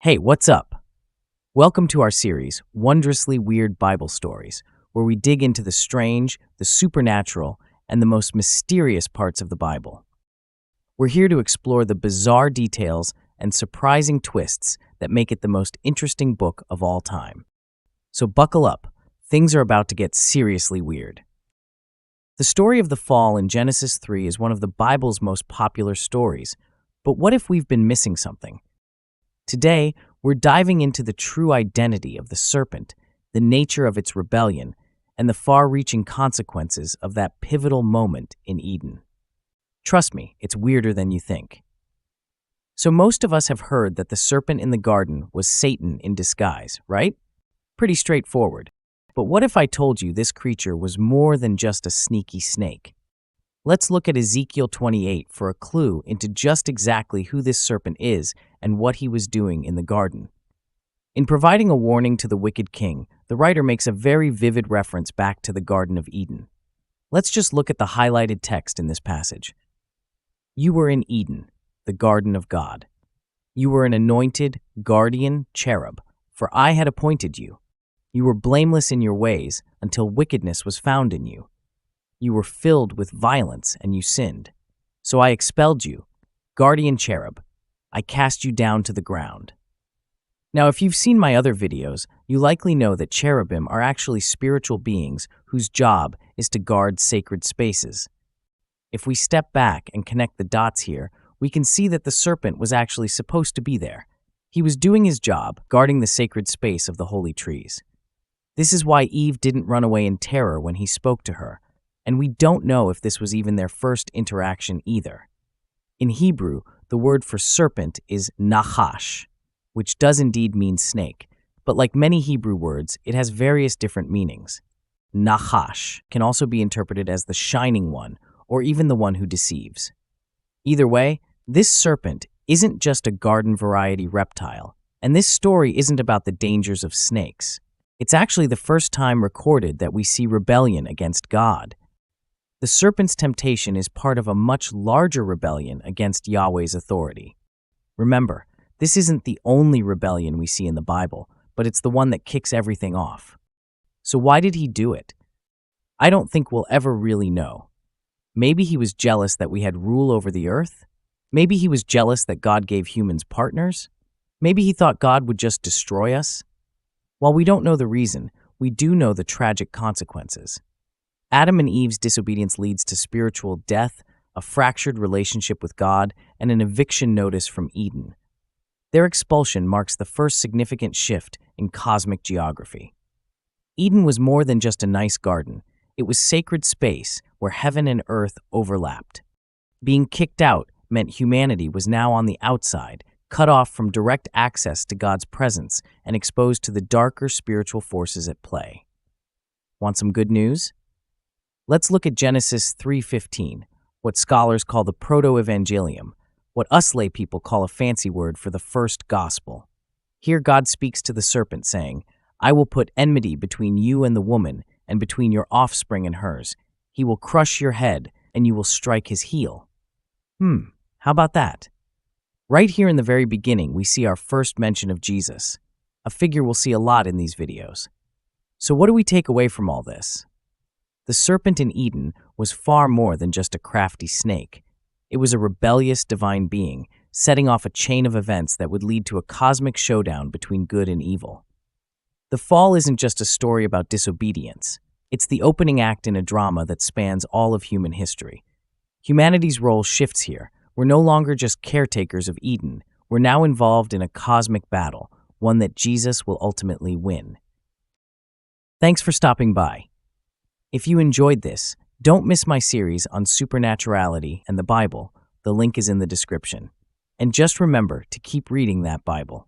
Hey, what's up? Welcome to our series, Wondrously Weird Bible Stories, where we dig into the strange, the supernatural, and the most mysterious parts of the Bible. We're here to explore the bizarre details and surprising twists that make it the most interesting book of all time. So buckle up, things are about to get seriously weird. The story of the fall in Genesis 3 is one of the Bible's most popular stories, but what if we've been missing something? Today, we're diving into the true identity of the serpent, the nature of its rebellion, and the far-reaching consequences of that pivotal moment in Eden. Trust me, it's weirder than you think. So most of us have heard that the serpent in the garden was Satan in disguise, right? Pretty straightforward. But what if I told you this creature was more than just a sneaky snake? Let's look at Ezekiel 28 for a clue into just exactly who this serpent is and what he was doing in the garden. In providing a warning to the wicked king, the writer makes a very vivid reference back to the Garden of Eden. Let's just look at the highlighted text in this passage. You were in Eden, the garden of God. You were an anointed, guardian cherub, for I had appointed you. You were blameless in your ways until wickedness was found in you. You were filled with violence and you sinned. So I expelled you, guardian cherub. I cast you down to the ground. Now, if you've seen my other videos, you likely know that cherubim are actually spiritual beings whose job is to guard sacred spaces. If we step back and connect the dots here, we can see that the serpent was actually supposed to be there. He was doing his job, guarding the sacred space of the holy trees. This is why Eve didn't run away in terror when he spoke to her. And we don't know if this was even their first interaction either. In Hebrew, the word for serpent is nachash, which does indeed mean snake, but like many Hebrew words, it has various different meanings. Nachash can also be interpreted as the shining one, or even the one who deceives. Either way, this serpent isn't just a garden-variety reptile, and this story isn't about the dangers of snakes. It's actually the first time recorded that we see rebellion against God. The serpent's temptation is part of a much larger rebellion against Yahweh's authority. Remember, this isn't the only rebellion we see in the Bible, but it's the one that kicks everything off. So why did he do it? I don't think we'll ever really know. Maybe he was jealous that we had rule over the earth? Maybe he was jealous that God gave humans partners? Maybe he thought God would just destroy us? While we don't know the reason, we do know the tragic consequences. Adam and Eve's disobedience leads to spiritual death, a fractured relationship with God, and an eviction notice from Eden. Their expulsion marks the first significant shift in cosmic geography. Eden was more than just a nice garden. It was sacred space where heaven and earth overlapped. Being kicked out meant humanity was now on the outside, cut off from direct access to God's presence and exposed to the darker spiritual forces at play. Want some good news? Let's look at Genesis 3:15, what scholars call the proto-evangelium, what us lay people call a fancy word for the first gospel. Here God speaks to the serpent, saying, I will put enmity between you and the woman, and between your offspring and hers. He will crush your head, and you will strike his heel. How about that? Right here in the very beginning, we see our first mention of Jesus, a figure we'll see a lot in these videos. So what do we take away from all this? The serpent in Eden was far more than just a crafty snake. It was a rebellious divine being, setting off a chain of events that would lead to a cosmic showdown between good and evil. The fall isn't just a story about disobedience. It's the opening act in a drama that spans all of human history. Humanity's role shifts here. We're no longer just caretakers of Eden. We're now involved in a cosmic battle, one that Jesus will ultimately win. Thanks for stopping by. If you enjoyed this, don't miss my series on supernaturality and the Bible. The link is in the description. And just remember to keep reading that Bible.